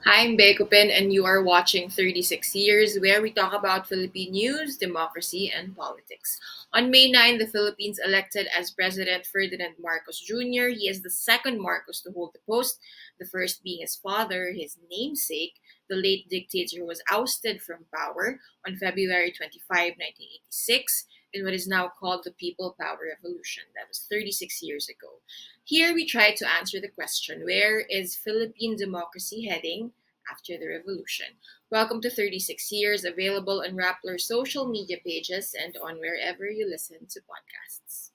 Hi, I'm Cupin, and you are watching 36 Years, where we talk about Philippine news, democracy, and politics. On May 9, the Philippines elected as President Ferdinand Marcos Jr. He is the second Marcos to hold the post, the first being his father, his namesake, the late dictator who was ousted from power on February 25, 1986, in what is now called the People Power Revolution. That was 36 years ago. Here we try to answer the question, where is Philippine democracy heading after the revolution? Welcome to 36 Years, available on Rappler social media pages and on wherever you listen to podcasts.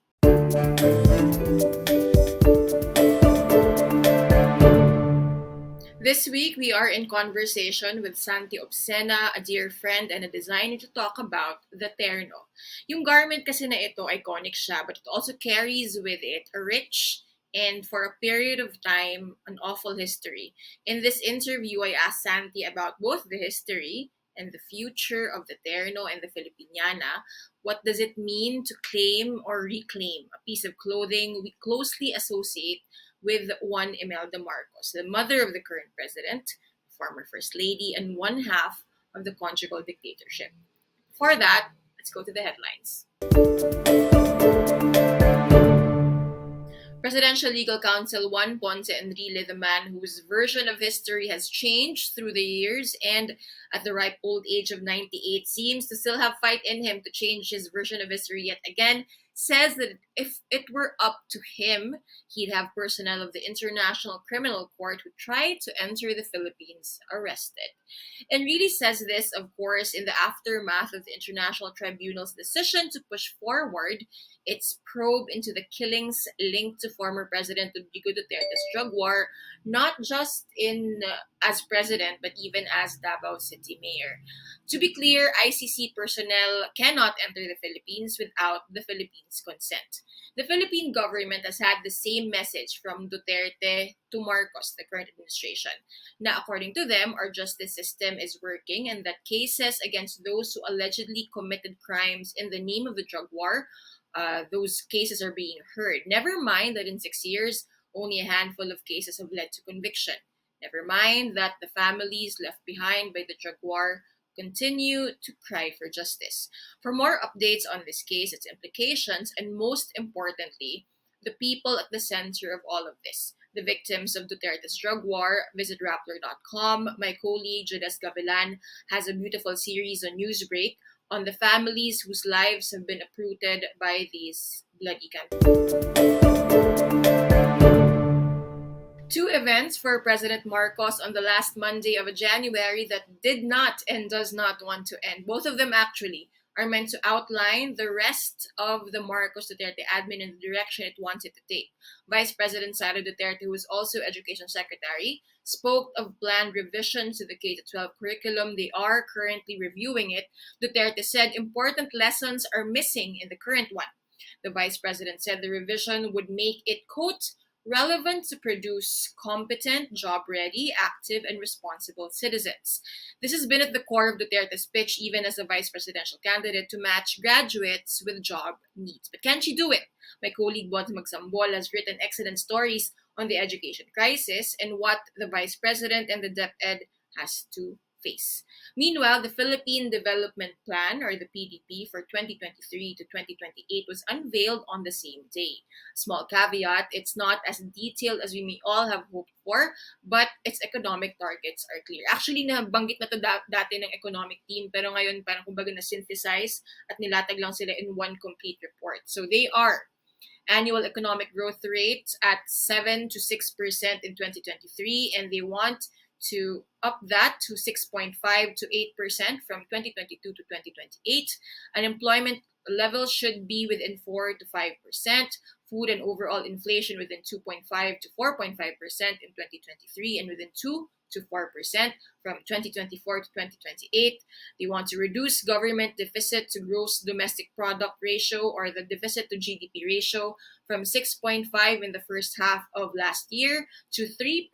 This week, we are in conversation with Santi Obcena, a dear friend and a designer, to talk about the terno. Yung garment kasi na ito, iconic siya, but it also carries with it a rich and for a period of time, an awful history. In this interview, I asked Santi about both the history and the future of the terno and the Filipiniana. What does it mean to claim or reclaim a piece of clothing we closely associate with one Imelda Marcos, the mother of the current president, former first lady, and one half of the conjugal dictatorship. For that, let's go to the headlines. Presidential Legal Counsel Juan Ponce Enrile, the man whose version of history has changed through the years and at the ripe old age of 98 seems to still have fight in him to change his version of history yet again, says that if it were up to him, he'd have personnel of the International Criminal Court who tried to enter the Philippines arrested. And really says this, of course, in the aftermath of the International Tribunal's decision to push forward its probe into the killings linked to former President Rodrigo Duterte's drug war, not just in as president, but even as Davao City Mayor. To be clear, ICC personnel cannot enter the Philippines without the Philippines' consent. The Philippine government has had the same message from Duterte to Marcos, the current administration. Now, according to them, our justice system is working and that cases against those who allegedly committed crimes in the name of the drug war, those cases are being heard. Never mind that in 6 years, only a handful of cases have led to conviction. Never mind that the families left behind by the drug war continue to cry for justice. For more updates on this case, its implications, and most importantly, the people at the center of all of this, the victims of Duterte's drug war, visit Rappler.com. My colleague, Judas Gavilan, has a beautiful series on Newsbreak on the families whose lives have been uprooted by these bloody campaigns. Two events for President Marcos on the last Monday of January that did not and does not want to end. Both of them actually are meant to outline the rest of the Marcos Duterte admin in the direction it wants it to take. Vice President Sara Duterte, who is also Education Secretary, spoke of planned revisions to the K-12 curriculum. They are currently reviewing it. Duterte said important lessons are missing in the current one. The Vice President said the revision would make it, quote, relevant to produce competent, job-ready, active, and responsible citizens. This has been at the core of Duterte's pitch, even as a vice presidential candidate, to match graduates with job needs. But can she do it? My colleague Bons Magsambol has written excellent stories on the education crisis and what the vice president and the DepEd has to face. Meanwhile, the Philippine Development Plan, or the PDP, for 2023 to 2028 was unveiled on the same day. Small caveat, it's not as detailed as we may all have hoped for, but its economic targets are clear. Actually, nabanggit na to dati ng economic team, pero ngayon parang kumbaga na-synthesize at nilatag lang sila in one complete report. So they are annual economic growth rate at 7 to 6% in 2023, and they want to up that to 6.5 to 8% from 2022 to 2028. Unemployment level should be within 4 to 5%. Food and overall inflation within 2.5 to 4.5% in 2023 and within 2 to 4% from 2024 to 2028. They want to reduce government deficit to gross domestic product ratio, or the deficit to GDP ratio, from 6.5 in the first half of last year to 3%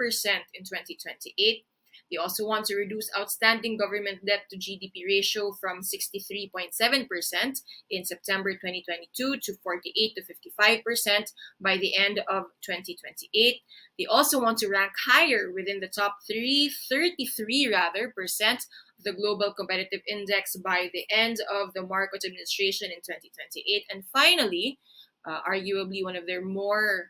in 2028. They also want to reduce outstanding government debt to GDP ratio from 63.7% in September 2022 to 48 to 55% by the end of 2028. They also want to rank higher within the top 33 percent of the Global Competitive Index by the end of the Marcos administration in 2028. And finally, arguably one of their more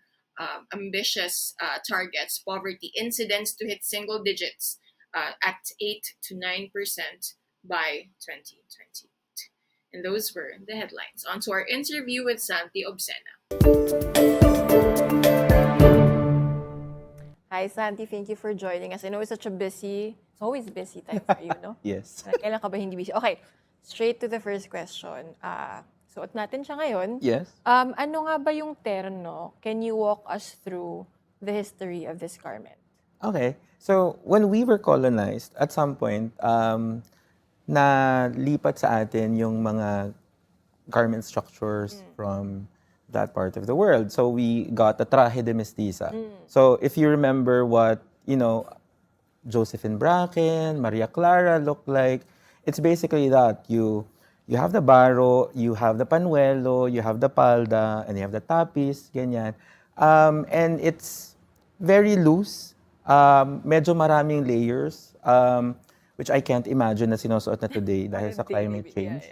ambitious targets, poverty incidence to hit single digits at 8 to 9% by 2028. And those were the headlines. On to our interview with Santi Obcena. Hi, Santi. Thank you for joining us. I know it's always busy time for you, no? Yes. Kailan ka ba hindi busy? Okay, straight to the first question. Suot natin siya ngayon. Yes. Ano nga ba yung terno? Can you walk us through the history of this garment? Okay. So, when we were colonized, at some point, nalipat sa atin yung mga garment structures from that part of the world. So, we got a traje de mestiza. So, if you remember what, Josephine Bracken, Maria Clara looked like, it's basically that. You have the baro, you have the panuelo, you have the palda, and you have the tapis, ganyan. And it's very loose. Medyo maraming layers, which I can't imagine na sinusuot na today dahil sa climate change.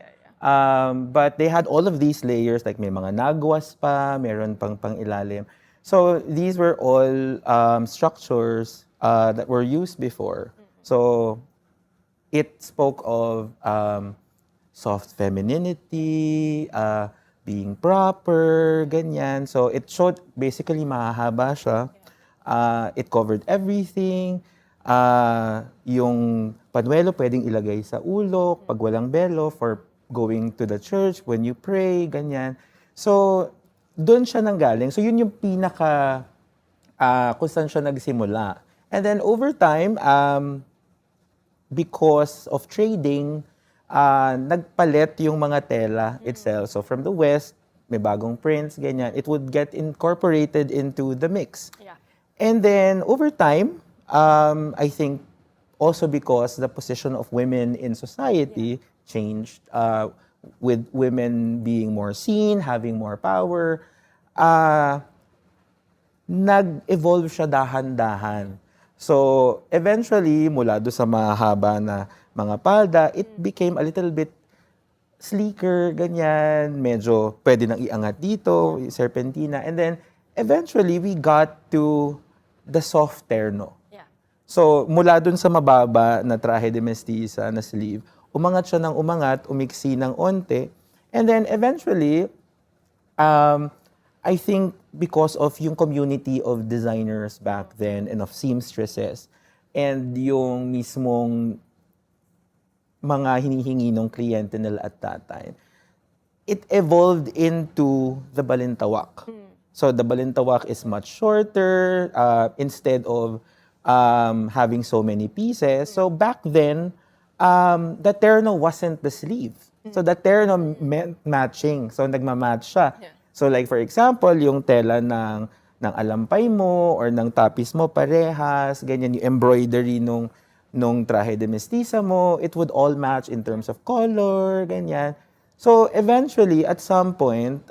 But they had all of these layers, like may mga nagwas pa, meron pang ilalim. So these were all structures that were used before. So it spoke of soft femininity, being proper, ganyan. So it showed basically mahahaba siya. It covered everything. Yung panuelo pwedeng ilagay sa ulo pag walang belo for going to the church when you pray, ganyan. So doon siya nanggaling. So yun yung pinaka kung saan siya nagsimula. And then over time, because of trading, nagpalit yung mga tela itself. So from the West, may bagong prints, ganyan. It would get incorporated into the mix. Yeah. And then over time, I think also because the position of women in society changed, with women being more seen, having more power, nag-evolve siya dahan-dahan. So eventually, mula do sa mahaba na mga palda, it became a little bit sleeker, ganyan. Medyo pwede nang iangat dito, serpentina. And then eventually, we got to the soft terno. Yeah. So mula dun sa mababa na traje de mestiza na sleeve, umangat siya ng umangat, umiksi ng onte. And then eventually, I think because of yung community of designers back then and of seamstresses and yung mismong mga hinihingi ng kliyente nila at that time, it evolved into the balintawak. So the balintawak is much shorter instead of having so many pieces. So back then, the terno wasn't the sleeve. So the terno meant matching. So nagmamatch siya. Yeah. So like for example, yung tela ng alampay mo or ng tapis mo parehas, ganyan yung embroidery nung traje de mestiza mo, it would all match in terms of color, ganyan. So eventually, at some point,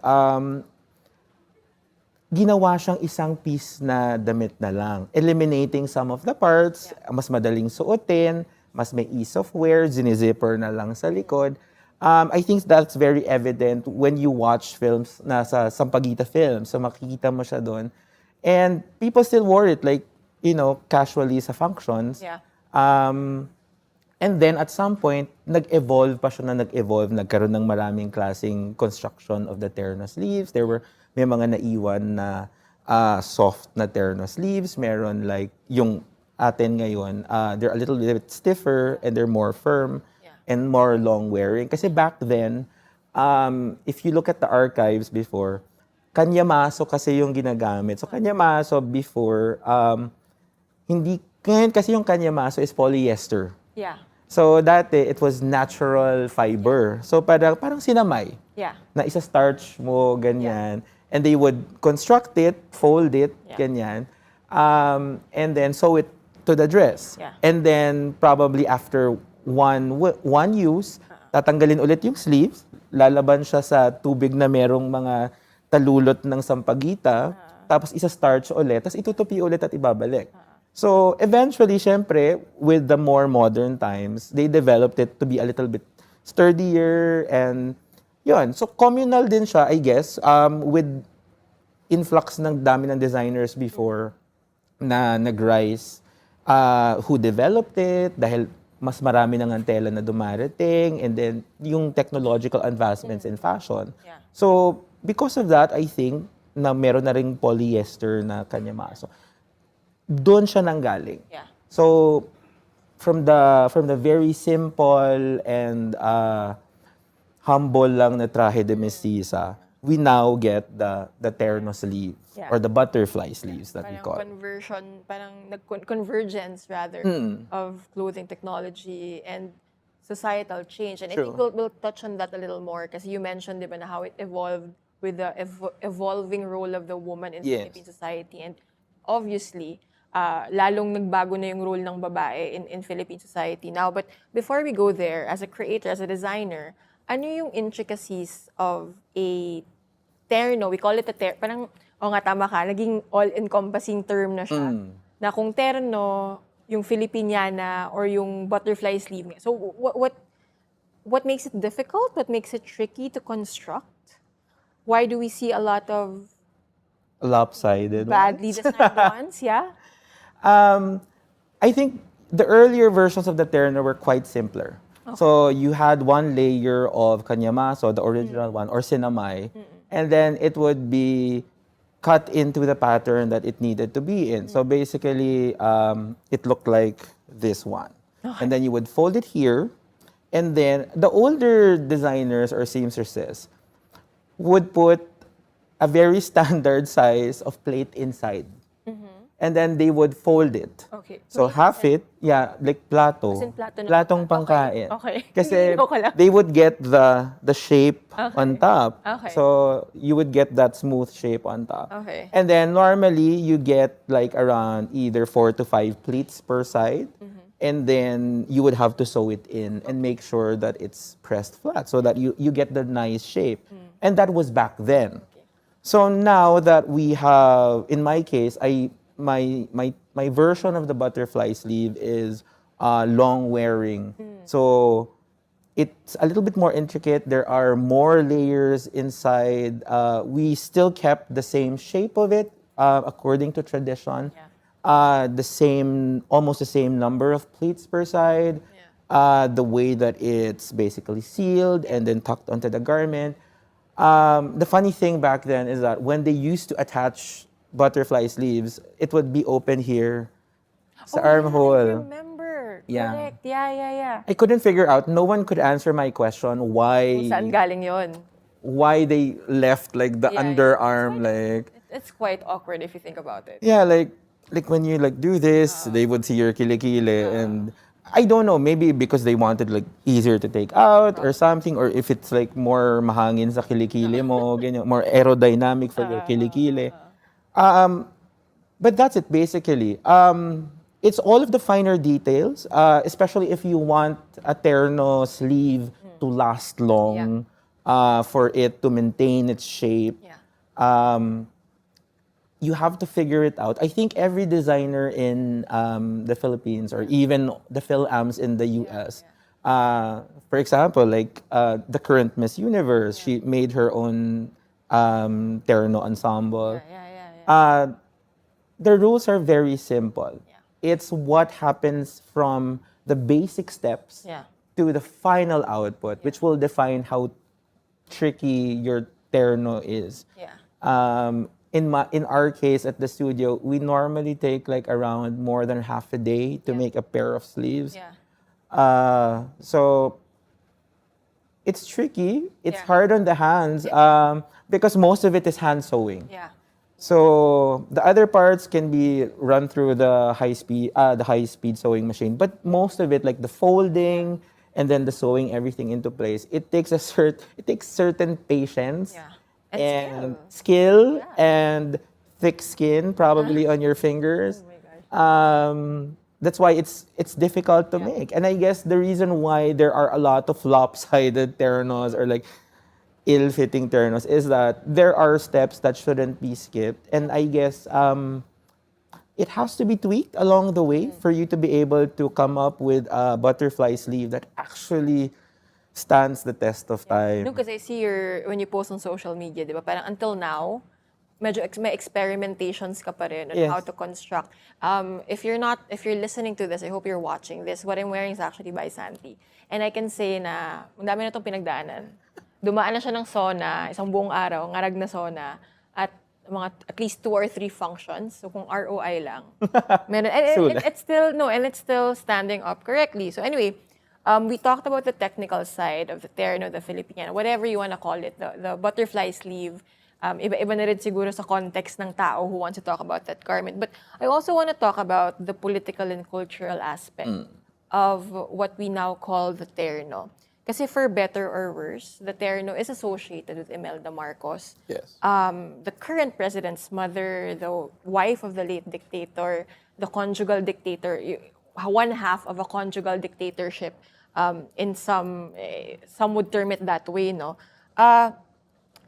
ginawa siyang isang piece na damit na lang, eliminating some of the parts, mas madaling suotin, mas may ease of wear, zinizipper na lang sa likod. I think that's very evident when you watch films na sa Sampaguita Films. So makikita mo siya doon. And people still wore it like, casually sa functions. Yeah. And then at some point, nag-evolve pa siya na nag-evolve. Nagkaroon ng maraming klaseng construction of the terno sleeves. May mga naiwan na soft na terno sleeves. Meron like yung atin ngayon, they're a little bit stiffer and they're more firm and more long wearing. Kasi back then, if you look at the archives before, kanyamaso kasi yung ginagamit. So kanyamaso before, ngayon kasi yung kanyamaso is polyester. Yeah. So dati, it was natural fiber. So parang sinamay. Yeah. Na isa-starch mo, ganyan. And they would construct it, fold it, ganyan. And then sew it to the dress. Yeah. And then probably after one use, tatanggalin ulit yung sleeves, lalaban siya sa tubig na merong mga talulot ng sampagita, tapos isa-starch ulit, tapos itutupi ulit at ibabalik. So eventually, syempre, with the more modern times, they developed it to be a little bit sturdier and yun. So communal din siya, I guess, with influx ng dami ng designers before na nag-rise, who developed it dahil mas marami ng tela na dumarating and then yung technological advancements in fashion. Yeah. So because of that, I think na meron na ring polyester na kanyamaso. Doon siya nanggaling. Yeah. So from the very simple and humble lang na traje de mestiza, we now get the terno sleeve Yeah. or the butterfly sleeves that we Parang call. convergence rather of clothing technology and societal change. And I think True. we'll touch on that a little more because you mentioned, diba, na how it evolved with the evolving role of the woman in Yes. Philippine society. And obviously, lalong nagbago na yung role ng babae in Philippine society now. But before we go there, as a creator, as a designer, ano yung intricacies of a terno? We call it a terno. Parang, o nga, tama ka, naging all-encompassing term na siya. Na kung terno, yung Filipiniana, or yung butterfly sleeve. So, what makes it difficult? What makes it tricky to construct? Why do we see a lot of Lopsided. badly designed ones? Yeah? I think the earlier versions of the terno were quite simpler. So you had one layer of kanyamaso, the original one, or sinamay, and then it would be cut into the pattern that it needed to be in. So basically, it looked like this one. And then you would fold it here, and then the older designers or seamstresses would put a very standard size of plate inside. And then they would fold it. Okay. So half it, yeah, like plato. As in plato na Platong pangkain. pangkain. Okay. Kasi Hindi ko alam. they would get the shape on top. Okay. So you would get that smooth shape on top. Okay. And then normally you get like around either 4 to 5 pleats per side. And then you would have to sew it in and make sure that it's pressed flat so that you get the nice shape. And that was back then. So now that we have, in my case, my version of the butterfly sleeve is long wearing. So it's a little bit more intricate. There are more layers inside. We still kept the same shape of it according to tradition. Almost the same number of pleats per side. The way that it's basically sealed and then tucked onto the garment. The funny thing back then is that when they used to attach butterfly sleeves, it would be open here sa I armhole. remember. Yeah. Correct. Yeah. I couldn't figure out, no one could answer my question Kung why saan galing yun? they left like the Yeah, underarm like It's quite awkward if you think about it. yeah, like when you like do this, they would see your kilikili and I don't know, maybe because they wanted like easier to take out or something, or if it's like more mahangin sa kilikili mo, ganyan, more aerodynamic for your kilikili. But that's it basically. It's all of the finer details, especially if you want a terno sleeve to last long, for it to maintain its shape. You have to figure it out. I think every designer in the Philippines or even the Phil-Ams in the US, for example, like the current Miss Universe, she made her own terno ensemble. The rules are very simple. It's what happens from the basic steps to the final output, which will define how tricky your terno is. In our case at the studio, we normally take like around more than half a day to make a pair of sleeves. So it's tricky. It's hard on the hands because most of it is hand sewing. So the other parts can be run through the high speed sewing machine, but most of it, like the folding and then the sewing everything into place, it takes certain patience and skill and thick skin probably on your fingers. that's why it's difficult to Yeah. make. And I guess the reason why there are a lot of lopsided ternos or like ill-fitting ternos is that there are steps that shouldn't be skipped. And I guess it has to be tweaked along the way for you to be able to come up with a butterfly sleeve that actually stands the test of time. No, because I see when you post on social media, di ba? Parang until now, medyo may experimentations ka pa rin on Yes. how to construct. If you're listening to this, I hope you're watching this. What I'm wearing is actually by Santi. And I can say na, ang dami na itong pinagdaanan. Dumaan na siya ng sauna, isang buong araw, ngarag na sauna, at at least 2 or 3 functions. So kung ROI lang. Meron, Sulit. it's still standing up correctly. So anyway, we talked about the technical side of the terno, the Filipino, whatever you want to call it, the butterfly sleeve. Iba-iba na rin siguro sa context ng tao who wants to talk about that garment. But I also want to talk about the political and cultural aspect of what we now call the terno. Kasi for better or worse, the terno is associated with Imelda Marcos. Yes. The current president's mother, the wife of the late dictator, the conjugal dictator, one half of a conjugal dictatorship. In some would term it that way, no?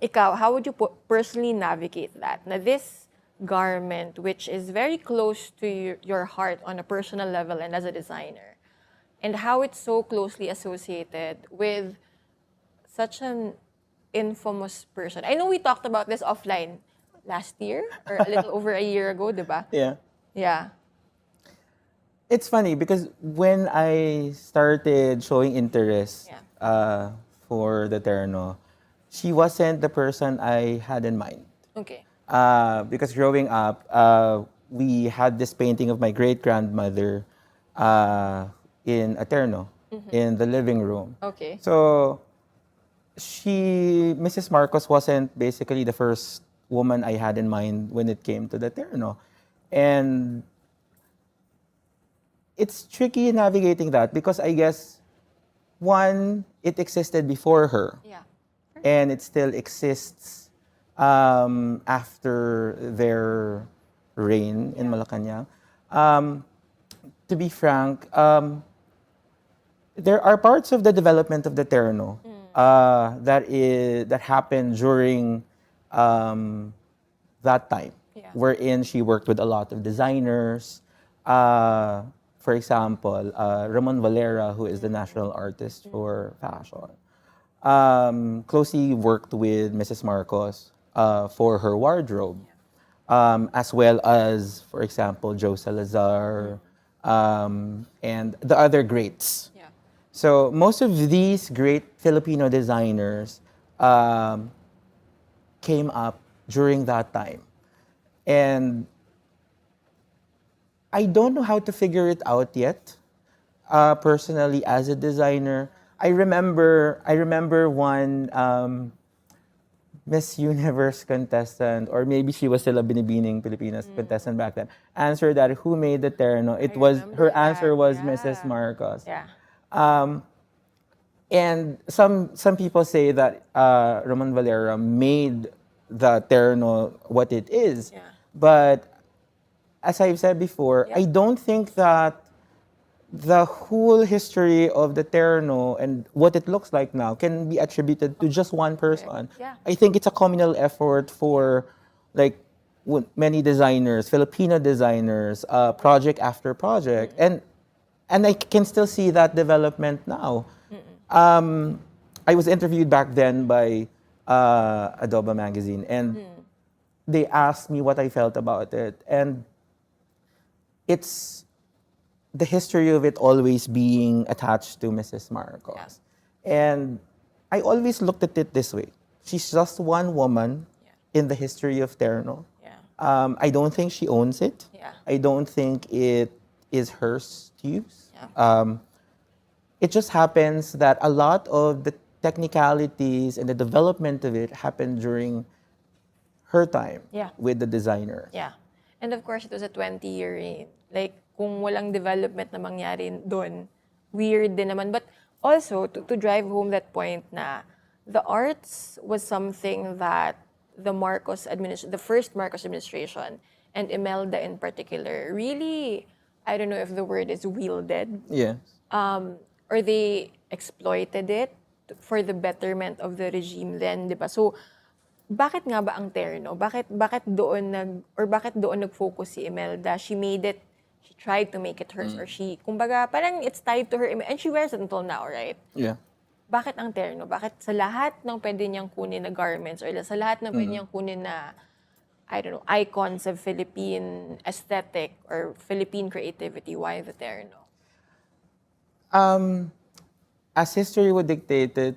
Ikaw, how would you personally navigate that? Now, this garment, which is very close to your heart on a personal level and as a designer, and how it's so closely associated with such an infamous person. I know we talked about this offline last year or a little over a year ago, diba? Yeah. Yeah. It's funny because when I started showing interest for the terno, she wasn't the person I had in mind. Okay. Because growing up, we had this painting of my great-grandmother in a terno in the living room. Okay. So Mrs. Marcos wasn't basically the first woman I had in mind when it came to the terno. And it's tricky navigating that because I guess, one, it existed before her. Yeah. And it still exists after their reign in Malacanang. To be frank, there are parts of the development of the terno that happened during that time, wherein she worked with a lot of designers. For example, Ramon Valera, who is the national artist for fashion, closely worked with Mrs. Marcos for her wardrobe, as well as, for example, Joe Salazar and the other greats. Yeah. So most of these great Filipino designers came up during that time. And I don't know how to figure it out yet, personally, as a designer. I remember one Miss Universe contestant, or maybe she was still a Binibining Pilipinas contestant back then, answered that who made the terno. Her answer was Mrs. Marcos. Yeah. And some people say that Ramon Valera made the terno what it is. Yeah. But as I've said before, I don't think that the whole history of the terno and what it looks like now can be attributed to just one person. Yeah. I think it's a communal effort for like many designers, Filipino designers, project after project. And I can still see that development now. I was interviewed back then by Adobe magazine, and they asked me what I felt about it. And it's the history of it always being attached to Mrs. Marcos. And I always looked at it this way. She's just one woman in the history of terno. I don't think she owns it. I don't think it is hers to use. It just happens that a lot of the technicalities and the development of it happened during her time with the designer. Yeah. And of course, it was a 20-year reign. Like, kung walang development na mangyari doon, weird din naman. But also, to drive home that point na the arts was something that the first Marcos administration, and Imelda in particular, really I don't know if the word is wielded, Yes. or they exploited it for the betterment of the regime then, di ba? So, bakit nga ba ang terno? Bakit doon nag-focus si Imelda? She tried to make it hers, or kumbaga, parang it's tied to her, and she wears it until now, right? Yeah. Bakit ang terno? Bakit sa lahat ng pwede niyang kunin na garments, or sa lahat ng pwede niyang kunin na, I don't know, icons of Philippine aesthetic or Philippine creativity, why the terno? As history would dictate it,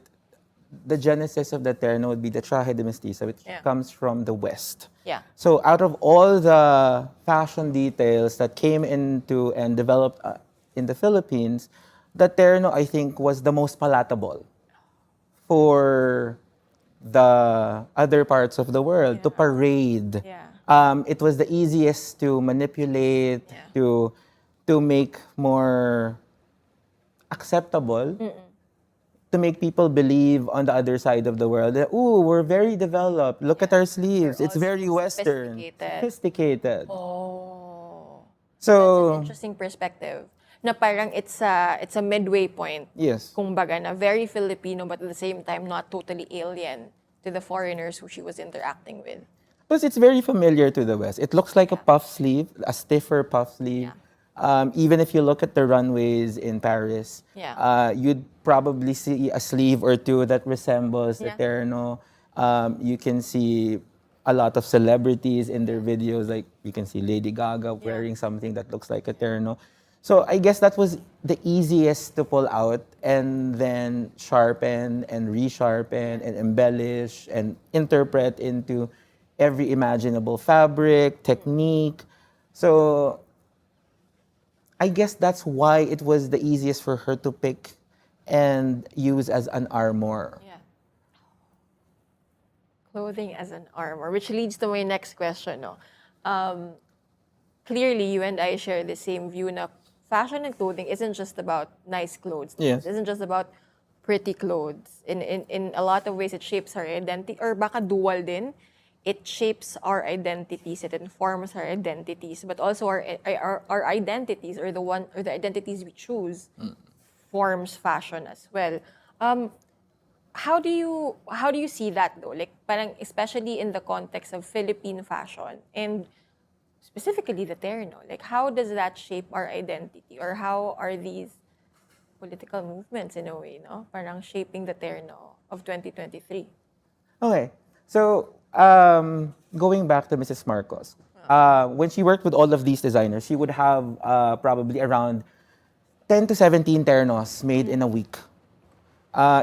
the genesis of the terno would be the traje de mestiza, which Yeah. comes from the West. Yeah. So out of all the fashion details that came into and developed in the Philippines, the terno, I think, was the most palatable for the other parts of the world to parade. Yeah. It was the easiest to manipulate, Yeah. to make more acceptable, to make people believe on the other side of the world that, ooh, we're very developed. Look at our sleeves. It's very Western. Sophisticated. Oh. That's So, an interesting perspective. Na parang it's a midway point. yes. Kumbaga na very Filipino, but at the same time not totally alien to the foreigners who she was interacting with. Plus, it's very familiar to the West. It looks like a puff sleeve, a stiffer puff sleeve. Even if you look at the runways in Paris, you'd probably see a sleeve or two that resembles the terno. You can see a lot of celebrities in their videos, like you can see Lady Gaga wearing something that looks like a terno. So I guess that was the easiest to pull out and then sharpen and resharpen and embellish and interpret into every imaginable fabric, technique. So I guess that's why it was the easiest for her to pick and use as an armor. Yeah. Clothing as an armor, which leads to my next question. No? Clearly, you and I share the same view na fashion and clothing isn't just about nice clothes. Yes. It isn't just about pretty clothes. In a lot of ways, it shapes our identity, or baka dual din. It shapes our identities, it informs our identities, but also our identities, or the identities we choose, forms fashion as well. How do you see that though? Like parang especially in the context of Philippine fashion and specifically the terno. Like how does that shape our identity, or how are these political movements in a way, no? Parang shaping the terno of 2023. Okay. So, going back to Mrs. Marcos, when she worked with all of these designers, she would have probably around 10 to 17 ternos made in a week.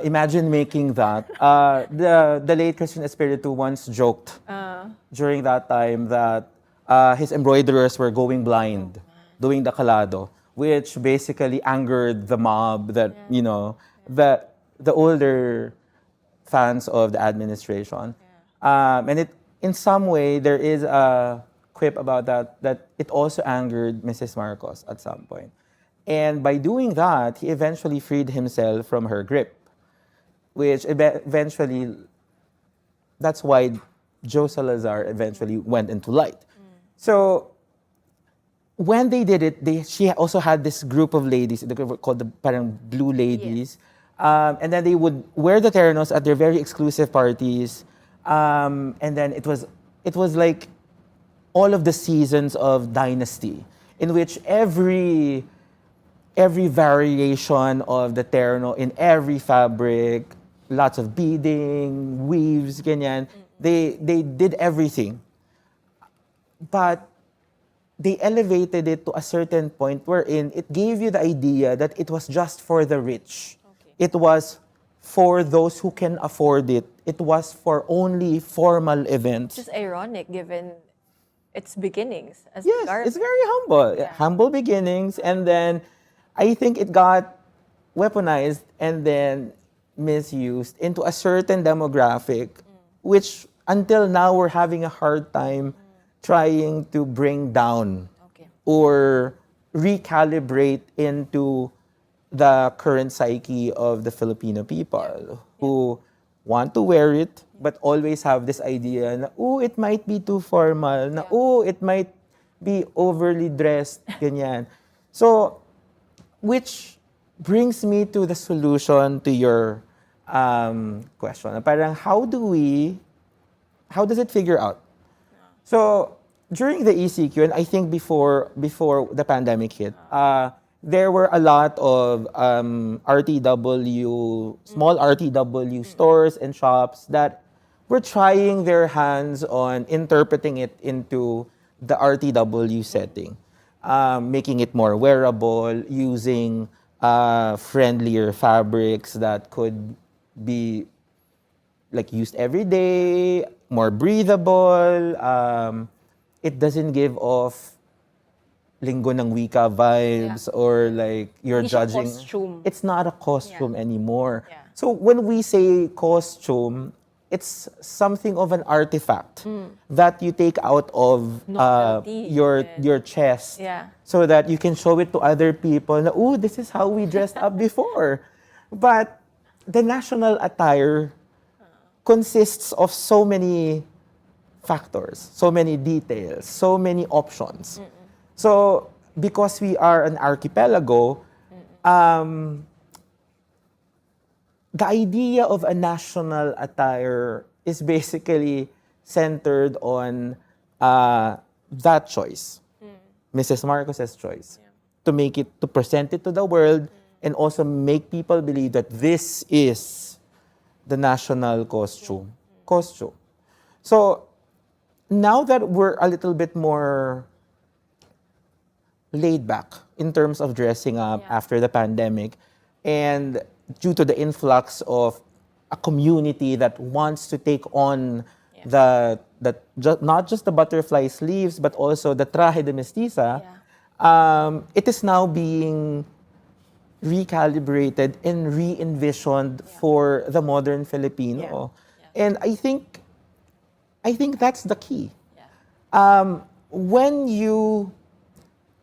Imagine making that. The late Christian Espiritu once joked during that time that his embroiderers were going blind doing the calado, which basically angered the mob that, the older fans of the administration. And in some way, there is a quip about that it also angered Mrs. Marcos at some point. And by doing that, he eventually freed himself from her grip, which eventually, that's why Joe Salazar eventually went into light. So when they did it, she also had this group of ladies called the parang blue ladies. And then they would wear the ternos at their very exclusive parties. And then it was like all of the seasons of Dynasty, in which every variation of the terno in every fabric, lots of beading, weaves, ganyan. They did everything. But they elevated it to a certain point wherein it gave you the idea that it was just for the rich. Okay. It was for those who can afford it. It was for only formal events. Which is ironic given its beginnings as a Yes, garment. it's very humble. Yeah. Humble beginnings. And then I think it got weaponized and then misused into a certain demographic, which until now we're having a hard time trying to bring down or recalibrate into the current psyche of the Filipino people who want to wear it but always have this idea na, it might be too formal, na, it might be overly dressed, ganyan. So, which brings me to the solution to your question. Parang how does it figure out? So during the ECQ, and I think before the pandemic hit, there were a lot of RTW, small RTW stores and shops that were trying their hands on interpreting it into the RTW setting, making it more wearable, using friendlier fabrics that could be like used every day, more breathable. It doesn't give off linggo ng wika vibes or like you're Hindi siya judging. costume. It's not a costume anymore. Yeah. So when we say costume, it's something of an artifact that you take out of Novelty your even. your chest, Yeah. so that you can show it to other people. Na, oh, this is how we dressed up before. But the national attire consists of so many factors, so many details, so many options. So, because we are an archipelago, the idea of a national attire is basically centered on that choice, Mrs. Marcos's choice, to present it to the world and also make people believe that this is the national costume. So now that we're a little bit more laid back in terms of dressing up after the pandemic, and due to the influx of a community that wants to take on not just the butterfly sleeves but also the traje de mestiza, it is now being recalibrated and re-envisioned for the modern Filipino. And I think that's the key. When you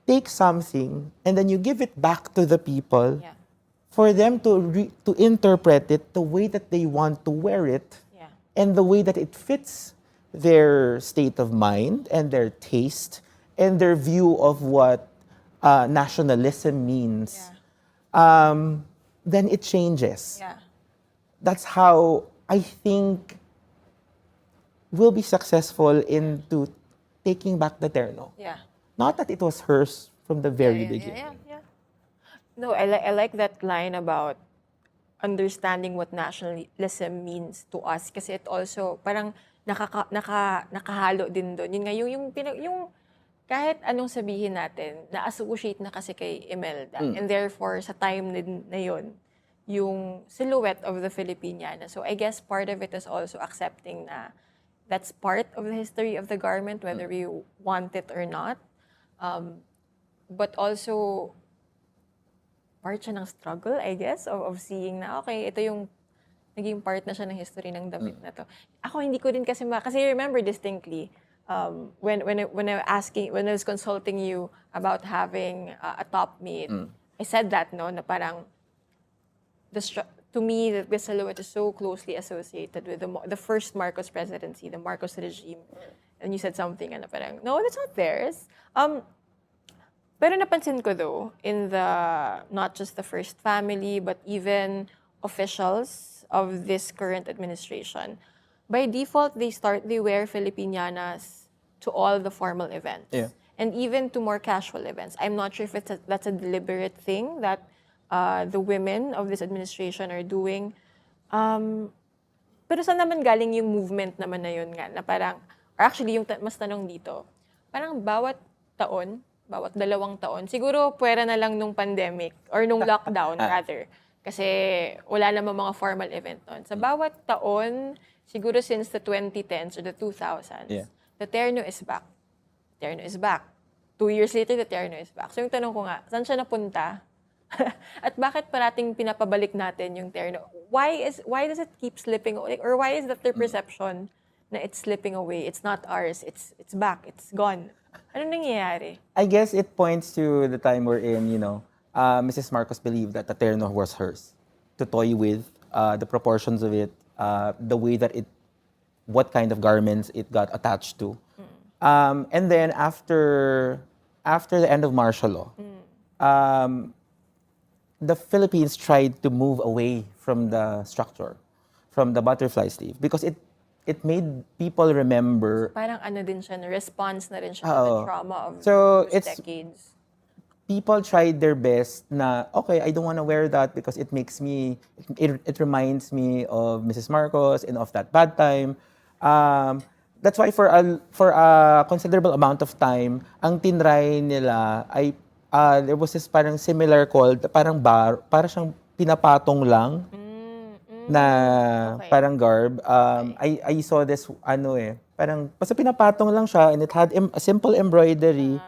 take something and then you give it back to the people, for them to interpret it the way that they want to wear it, and the way that it fits their state of mind and their taste and their view of what nationalism means, then it changes. That's how I think we'll be successful into taking back the terno. Not that it was hers from the very beginning. No, I like that line about understanding what nationalism means to us, kasi it also parang nakahalo din doon. Yun nga yung kahit anong sabihin natin, na-associate na kasi kay Imelda. And therefore, sa time na yun, yung silhouette of the Filipiniana. So I guess part of it is also accepting na that's part of the history of the garment, whether we want it or not. But also, part siya ng struggle, I guess, of seeing na, okay, ito yung naging part na siya ng history ng damit na to. Ako, hindi ko din kasi kasi I remember distinctly, when I was consulting you about having a top made, I said that, no, na parang, to me, the silhouette is so closely associated with the first Marcos presidency, the Marcos regime. And you said something, and parang, no, that's not theirs. Pero napansin ko though, in not just the first family, but even officials of this current administration, by default, they wear Filipinianas to all the formal events. And even to more casual events. I'm not sure if that's a deliberate thing that the women of this administration are doing. Pero saan naman galing yung movement naman na yun nga, na parang, or actually yung mas tanong dito, parang bawat 2 taon, siguro pwera na lang nung pandemic, or nung lockdown rather, kasi wala namang mga formal event noon. Sa bawat taon, siguro since the 2010s or the 2000s, the terno is back. Terno is back. 2 years later, the terno is back. So yung tanong ko nga, saan siya napunta? At bakit parating pinapabalik natin yung terno? Why does it keep slipping away? Or why is that their perception na it's slipping away? It's not ours. It's back. It's gone. Ano nangyayari? I guess it points to the time we're in, Mrs. Marcos believed that the terno was hers to toy with, the proportions of it, the way that what kind of garments it got attached to. And then after the end of martial law, um, the Philippines tried to move away from the structure, from the butterfly sleeve, because it made people remember. Parang ano din siya, response na rin siya to the Oo. trauma of So those it's decades. people tried their best na, okay, I don't want to wear that because it makes me, it reminds me of Mrs. Marcos and of that bad time. That's why for a considerable amount of time, ang tinry nila ay, there was this parang similar called, parang bar, parang siyang pinapatong lang na Okay. parang garb. I saw this, parang, basta pinapatong lang siya and it had a simple embroidery.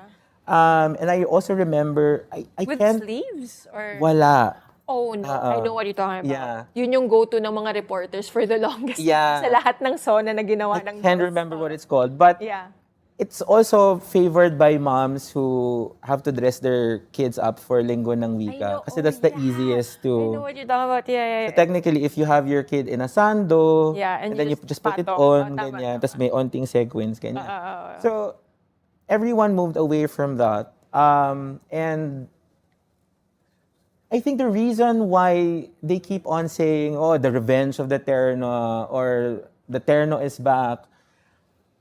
And I also remember, I With can't, sleeves? Or... wala. Oh, no. I know what you're talking about. Yeah. Yun yung go-to ng mga reporters for the longest Yeah. sa lahat ng SONA na ginawa I ng can't girls. remember what it's called, but Yeah. it's also favored by moms who have to dress their kids up for Linggo ng Wika. Kasi that's the easiest I to. know what you're talking about. Yeah. So technically, if you have your kid in a sando, Yeah, and and then you you just put it patong. on, Tama, ganyan, tama. tapos may onting sequins, ganyan. Oo. So, everyone moved away from that. And I think the reason why they keep on saying, oh, the revenge of the terno, or the terno is back,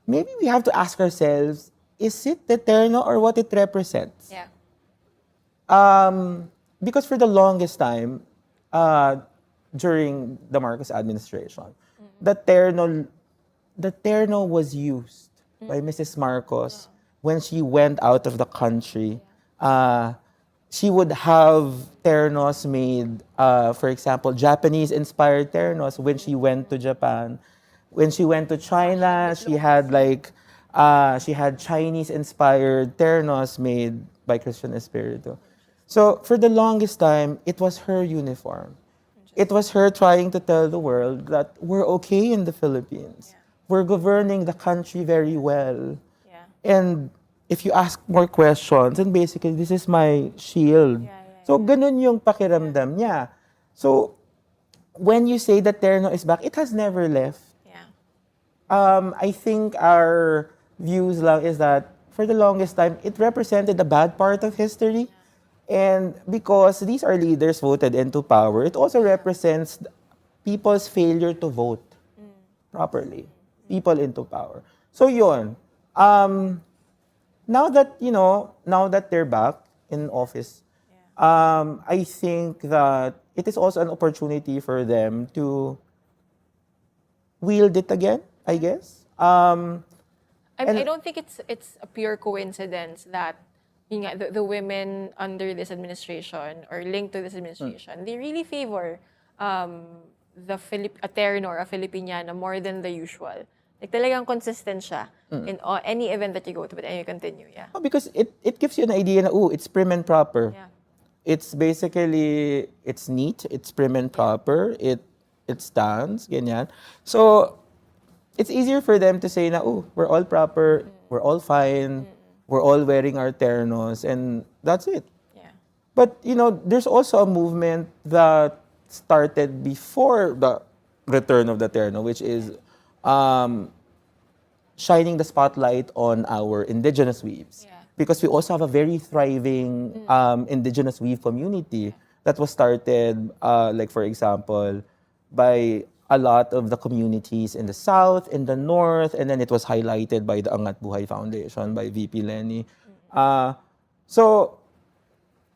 maybe we have to ask ourselves, is it the terno or what it represents? Yeah. Because for the longest time, during the Marcos administration, the terno was used by Mrs. Marcos when she went out of the country. She would have ternos made, for example, Japanese-inspired ternos when she went to Japan. When she went to China, she had Chinese-inspired ternos made by Christian Espiritu. So for the longest time, it was her uniform. It was her trying to tell the world that we're okay in the Philippines. We're governing the country very well. Yeah. And if you ask more questions, and basically, this is my shield. So, ganun yung pakiramdam niya. So, when you say that terno is back, it has never left. Yeah. I think our views lang is that for the longest time, it represented the bad part of history. And because these are leaders voted into power, it also represents people's failure to vote properly. People into power. So, yun. Now that they're back in office, I think that it is also an opportunity for them to wield it again, I guess. I don't think it's a pure coincidence that yun nga, the women under this administration or linked to this administration, they really favor a terno or a Filipiniana more than the usual. Like talagang consistent siya in any event that you go to, but you continue, yeah. Oh, because it gives you an idea na, it's prim and proper. Yeah. It's basically, it's neat, it's prim and proper, it stands, ganyan. So, it's easier for them to say na, we're all proper, we're all fine, we're all wearing our ternos, and that's it. Yeah. But, there's also a movement that started before the return of the terno, which is shining the spotlight on our indigenous weaves. Yeah. Because we also have a very thriving indigenous weave community that was started, like for example, by a lot of the communities in the south, in the north, and then it was highlighted by the Angat Buhay Foundation, by VP Lenny. So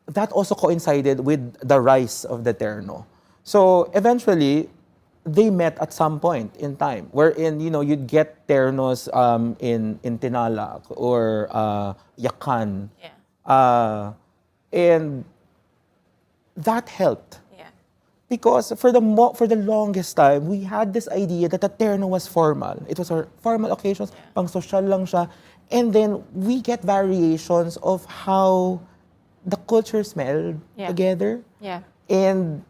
that also coincided with the rise of the terno. So eventually, they met at some point in time, wherein you'd get ternos in Tinalac or Yakan, and that helped. Yeah. Because for the longest time, we had this idea that the terno was formal. It was our formal occasions, pang social lang siya, and then we get variations of how the culture smelled together. Yeah. And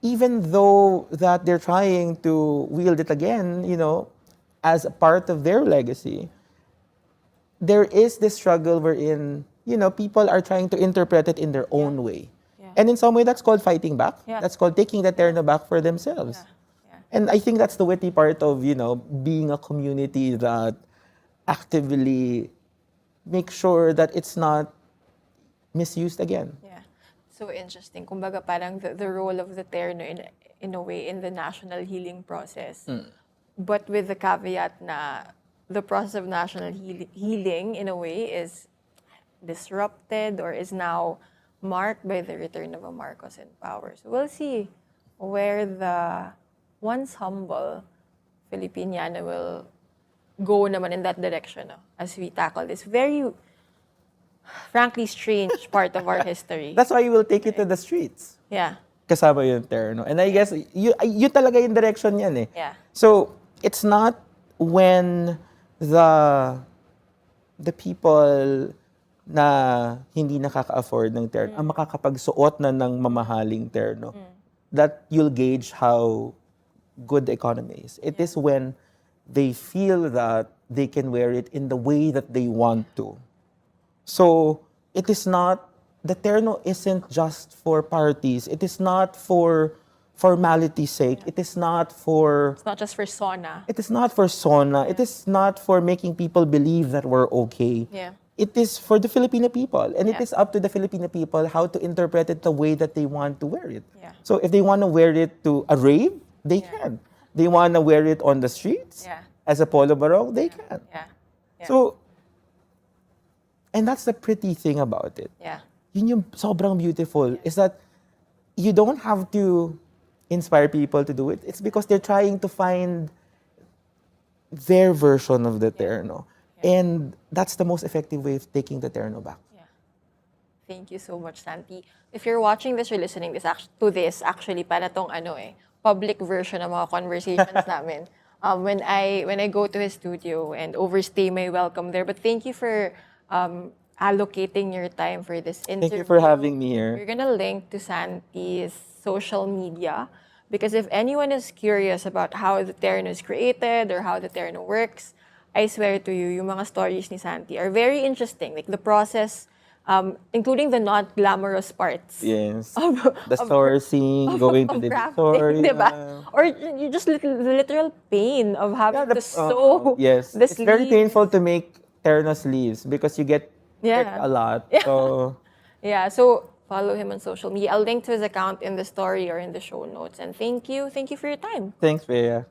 even though that they're trying to wield it again, as a part of their legacy, there is this struggle wherein, people are trying to interpret it in their own way. Yeah. And in some way, that's called fighting back. Yeah. That's called taking the terno back for themselves. Yeah. And I think that's the witty part of, being a community that actively makes sure that it's not misused again. Yeah. So interesting. Kumbaga parang the role of the terno in a way in the national healing process. But with the caveat na the process of national healing in a way is disrupted or is now marked by the return of a Marcos in power. So we'll see where the once humble Filipiniana will go naman in that direction, no? As we tackle this very, frankly, strange part of our history. That's why you will take it to the streets. Yeah. Kasama yung terno. And I guess, yun talaga yung direction yan eh. Yeah. So, it's not when the people na hindi nakaka-afford ng terno ang makakapagsuot na ng mamahaling terno that you'll gauge how good the economy is. It is when they feel that they can wear it in the way that they want to. So, it is not, the terno isn't just for parties. It is not for formality's sake. It is not for... It's not just for sauna. It is not for sauna. It is not for making people believe that we're okay. Yeah. It is for the Filipino people. And it Yeah. is up to the Filipino people how to interpret it the way that they want to wear it. Yeah. So if they want to wear it to a rave, they can. They want to wear it on the streets Yeah. as a polo barong, they can. Yeah. Yeah. So, and that's the pretty thing about it. Yeah. Yun yung sobrang beautiful is that you don't have to inspire people to do it. It's because they're trying to find their version of the terno. And that's the most effective way of taking the terno back. Yeah. Thank you so much, Santi. If you're watching this or listening to this, actually, para tong public version ng mga conversations namin. When I go to his studio and overstay my welcome there. But thank you for allocating your time for this interview. Thank you for having me here. We're gonna link to Santi's social media because if anyone is curious about how the terno is created or how the terno works, I swear to you, yung mga stories ni Santi are very interesting. Like the process, including the not glamorous parts. Yes. The sourcing, going to the store. Diba? Or you just the literal pain of having to sew yes. the It's very sleeves. painful to make terno sleeves because you get pricked a lot. So Yeah, so follow him on social media. I'll link to his account in the story or in the show notes. And thank you for your time. thanks, Bea.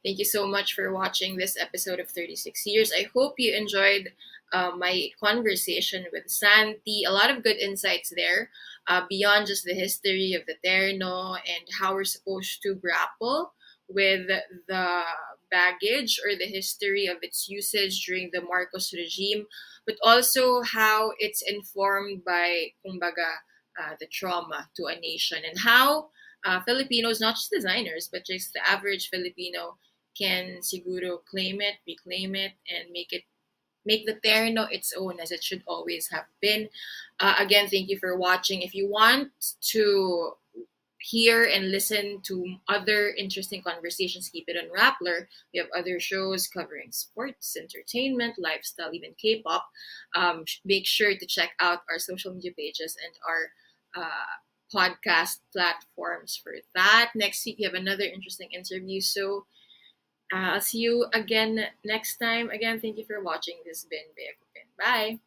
Thank you so much for watching this episode of 36 Years. I hope you enjoyed my conversation with Santi. A lot of good insights there beyond just the history of the terno and how we're supposed to grapple with the baggage or the history of its usage during the Marcos regime, but also how it's informed by, kumbaga, the trauma to a nation and how Filipinos, not just designers, but just the average Filipino can siguro claim it, reclaim it, and make the terno its own as it should always have been. Again, thank you for watching. If you want to hear and listen to other interesting conversations, keep it on Rappler. We have other shows covering sports, entertainment, lifestyle, even K-pop. Make sure to check out our social media pages and our podcast platforms for that. Next week, we have another interesting interview. So I'll see you again next time. Again, thank you for watching. This has been Bea Cupin. Bye!